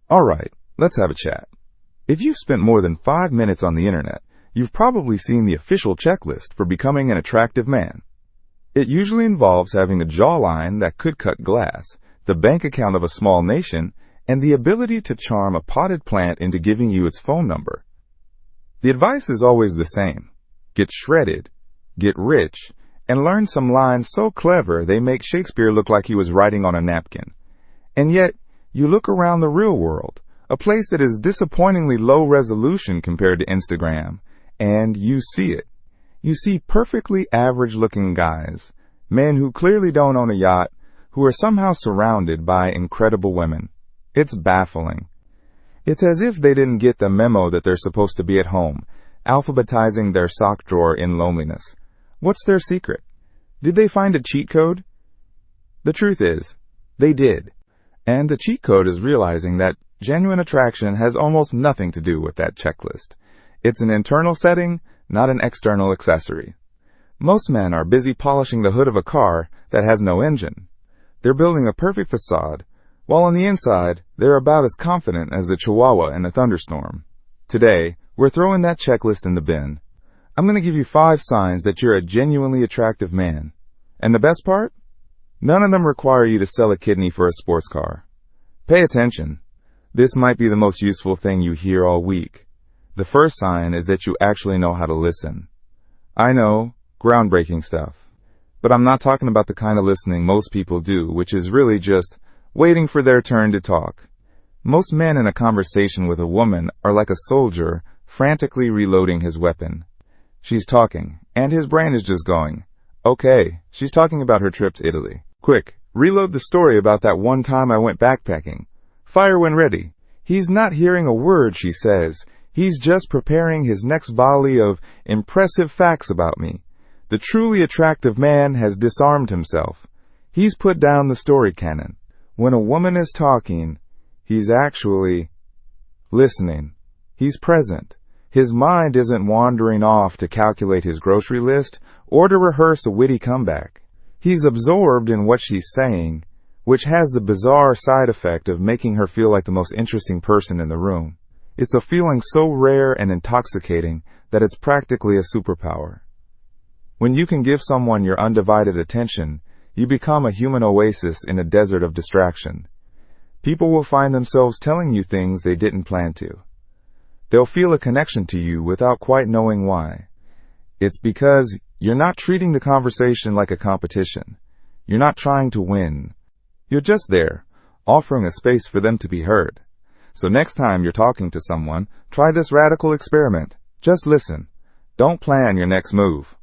Alright, let's have a chat. If you've spent more than 5 minutes on the internet, you've probably seen the official checklist for becoming an attractive man. It usually involves having a jawline that could cut glass, the bank account of a small nation, and the ability to charm a potted plant into giving you its phone number. The advice is always the same. Get shredded, get rich, and learn some lines so clever they make Shakespeare look like he was writing on a napkin. And yet, you look around the real world, a place that is disappointingly low resolution compared to Instagram, and you see it. You see perfectly average-looking guys, men who clearly don't own a yacht, who are somehow surrounded by incredible women. It's baffling. It's as if they didn't get the memo that they're supposed to be at home, alphabetizing their sock drawer in loneliness. What's their secret? Did they find a cheat code? The truth is, they did. And the cheat code is realizing that genuine attraction has almost nothing to do with that checklist. It's an internal setting, not an external accessory. Most men are busy polishing the hood of a car that has no engine. They're building a perfect facade, while on the inside, they're about as confident as a chihuahua in a thunderstorm. Today, we're throwing that checklist in the bin. I'm going to give you 5 signs that you're a genuinely attractive man. And the best part? None of them require you to sell a kidney for a sports car. Pay attention. This might be the most useful thing you hear all week. The first sign is that you actually know how to listen. I know, groundbreaking stuff. But I'm not talking about the kind of listening most people do, which is really just waiting for their turn to talk. Most men in a conversation with a woman are like a soldier frantically reloading his weapon. She's talking, and his brain is just going, okay, she's talking about her trip to Italy. Quick, reload the story about that one time I went backpacking. Fire when ready. He's not hearing a word she says. He's just preparing his next volley of impressive facts about me. The truly attractive man has disarmed himself. He's put down the story cannon. When a woman is talking, he's actually listening. He's present. His mind isn't wandering off to calculate his grocery list or to rehearse a witty comeback. He's absorbed in what she's saying, which has the bizarre side effect of making her feel like the most interesting person in the room. It's a feeling so rare and intoxicating that it's practically a superpower. When you can give someone your undivided attention, you become a human oasis in a desert of distraction. People will find themselves telling you things they didn't plan to. They'll feel a connection to you without quite knowing why. It's because you're not treating the conversation like a competition. You're not trying to win. You're just there, offering a space for them to be heard. So next time you're talking to someone, try this radical experiment. Just listen. Don't plan your next move.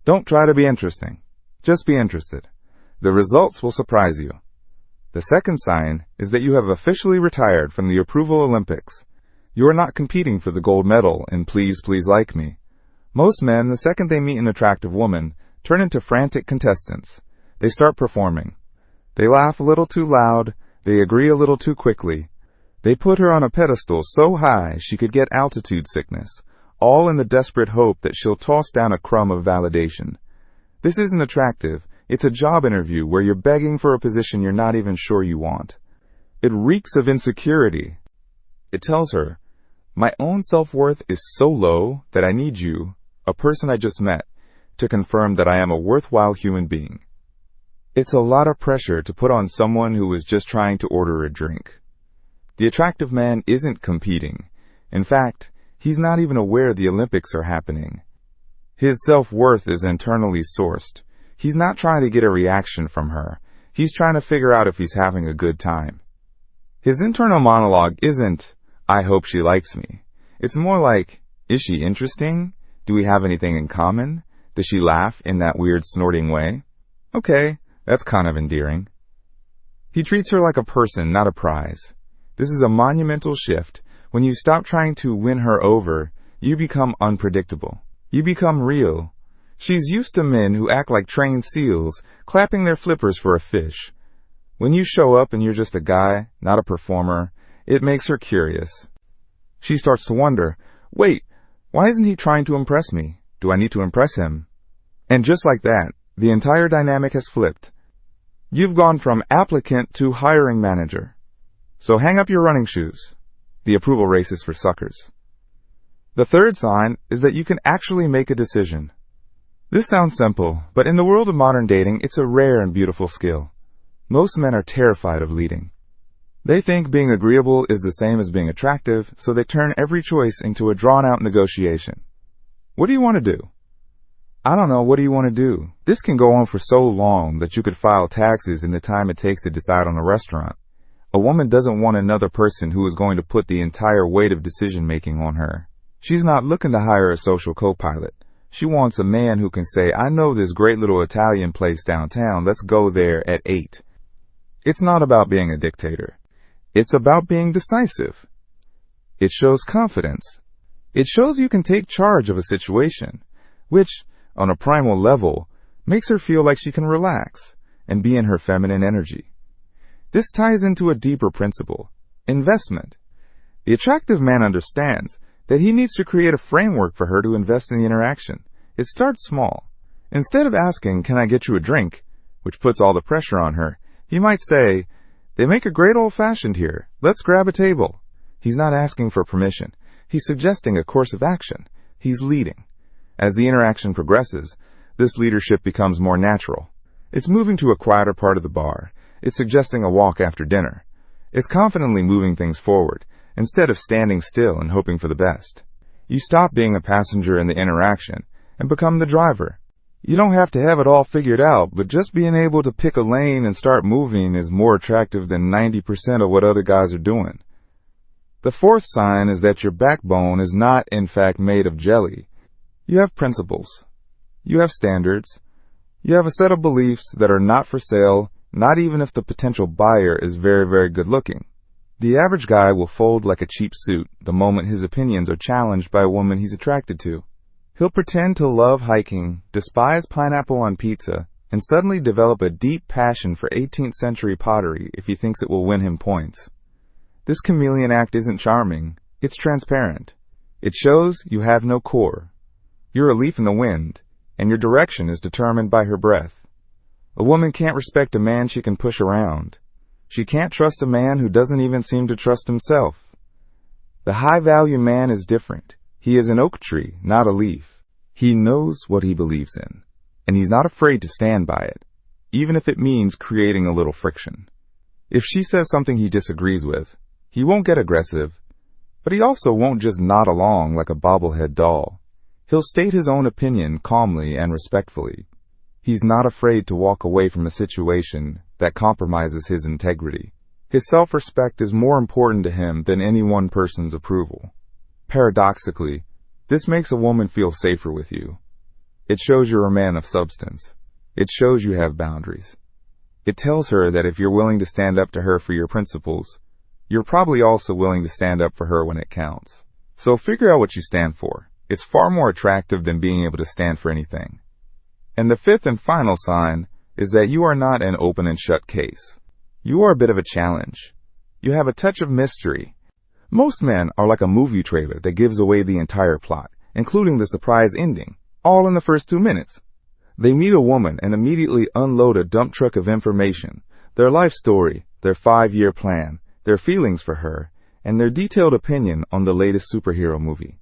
Don't try to be interesting. Just be interested. The results will surprise you. The second sign is that you have officially retired from the approval Olympics. You are not competing for the gold medal in Please, Please Like Me. Most men, the second they meet an attractive woman, turn into frantic contestants. They start performing. They laugh a little too loud. They agree a little too quickly. They put her on a pedestal so high she could get altitude sickness, all in the desperate hope that she'll toss down a crumb of validation. This isn't attractive. It's a job interview where you're begging for a position you're not even sure you want. It reeks of insecurity. It tells her, my own self-worth is so low that I need you, a person I just met, to confirm that I am a worthwhile human being. It's a lot of pressure to put on someone who is just trying to order a drink. The attractive man isn't competing. In fact, he's not even aware the Olympics are happening. His self-worth is internally sourced. He's not trying to get a reaction from her. He's trying to figure out if he's having a good time. His internal monologue isn't, I hope she likes me. It's more like, is she interesting? Do we have anything in common? Does she laugh in that weird snorting way? Okay, that's kind of endearing. He treats her like a person, not a prize. This is a monumental shift. When you stop trying to win her over, you become unpredictable. You become real. She's used to men who act like trained seals, clapping their flippers for a fish. When you show up and you're just a guy, not a performer, it makes her curious. She starts to wonder, wait, why isn't he trying to impress me? Do I need to impress him? And just like that, the entire dynamic has flipped. You've gone from applicant to hiring manager. So hang up your running shoes. The approval race is for suckers. The third sign is that you can actually make a decision. This sounds simple, but in the world of modern dating, it's a rare and beautiful skill. Most men are terrified of leading. They think being agreeable is the same as being attractive, so they turn every choice into a drawn-out negotiation. What do you want to do? I don't know, what do you want to do? This can go on for so long that you could file taxes in the time it takes to decide on a restaurant. A woman doesn't want another person who is going to put the entire weight of decision-making on her. She's not looking to hire a social co-pilot. She wants a man who can say, I know this great little Italian place downtown, let's go there at 8. It's not about being a dictator. It's about being decisive. It shows confidence. It shows you can take charge of a situation, which, on a primal level, makes her feel like she can relax and be in her feminine energy. This ties into a deeper principle, investment. The attractive man understands that he needs to create a framework for her to invest in the interaction. It starts small. Instead of asking, can I get you a drink, which puts all the pressure on her, he might say, they make a great old-fashioned here. Let's grab a table. He's not asking for permission. He's suggesting a course of action. He's leading. As the interaction progresses, this leadership becomes more natural. It's moving to a quieter part of the bar. It's suggesting a walk after dinner. It's confidently moving things forward, instead of standing still and hoping for the best. You stop being a passenger in the interaction and become the driver. You don't have to have it all figured out, but just being able to pick a lane and start moving is more attractive than 90% of what other guys are doing. The fourth sign is that your backbone is not, in fact, made of jelly. You have principles. You have standards. You have a set of beliefs that are not for sale, not even if the potential buyer is very, very good looking. The average guy will fold like a cheap suit the moment his opinions are challenged by a woman he's attracted to. He'll pretend to love hiking, despise pineapple on pizza, and suddenly develop a deep passion for 18th century pottery if he thinks it will win him points. This chameleon act isn't charming, it's transparent. It shows you have no core. You're a leaf in the wind, and your direction is determined by her breath. A woman can't respect a man she can push around. She can't trust a man who doesn't even seem to trust himself. The high-value man is different. He is an oak tree, not a leaf. He knows what he believes in, and he's not afraid to stand by it, even if it means creating a little friction. If she says something he disagrees with, he won't get aggressive, but he also won't just nod along like a bobblehead doll. He'll state his own opinion calmly and respectfully. He's not afraid to walk away from a situation that compromises his integrity. His self-respect is more important to him than any one person's approval. Paradoxically, this makes a woman feel safer with you. It shows you're a man of substance. It shows you have boundaries. It tells her that if you're willing to stand up to her for your principles, you're probably also willing to stand up for her when it counts. So figure out what you stand for. It's far more attractive than being able to stand for anything. And the fifth and final sign is that you are not an open and shut case. You are a bit of a challenge. You have a touch of mystery. Most men are like a movie trailer that gives away the entire plot, including the surprise ending, all in the first 2 minutes. They meet a woman and immediately unload a dump truck of information, their life story, their 5-year plan, their feelings for her, and their detailed opinion on the latest superhero movie.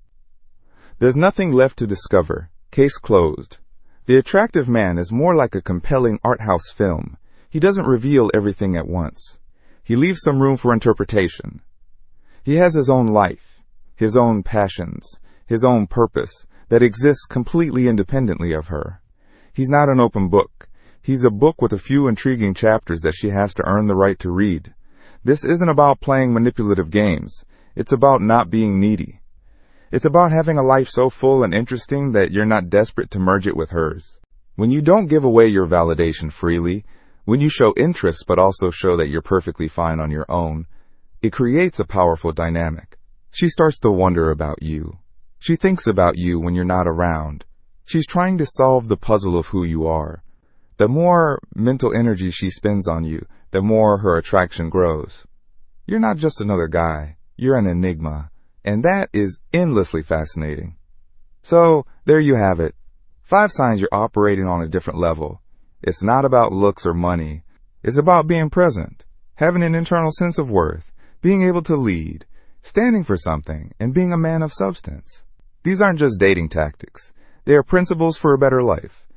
There's nothing left to discover. Case closed. The attractive man is more like a compelling art house film. He doesn't reveal everything at once. He leaves some room for interpretation. He has his own life, his own passions, his own purpose that exists completely independently of her. He's not an open book. He's a book with a few intriguing chapters that she has to earn the right to read. This isn't about playing manipulative games. It's about not being needy. It's about having a life so full and interesting that you're not desperate to merge it with hers. When you don't give away your validation freely, when you show interest but also show that you're perfectly fine on your own, it creates a powerful dynamic. She starts to wonder about you. She thinks about you when you're not around. She's trying to solve the puzzle of who you are. The more mental energy she spends on you, the more her attraction grows. You're not just another guy. You're an enigma. And that is endlessly fascinating. So, there you have it. 5 signs you're operating on a different level. It's not about looks or money. It's about being present, having an internal sense of worth, being able to lead, standing for something, and being a man of substance. These aren't just dating tactics. They are principles for a better life.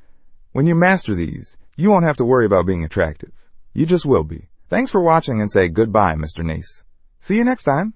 When you master these, you won't have to worry about being attractive. You just will be. Thanks for watching and say goodbye, Mr. Nace. See you next time.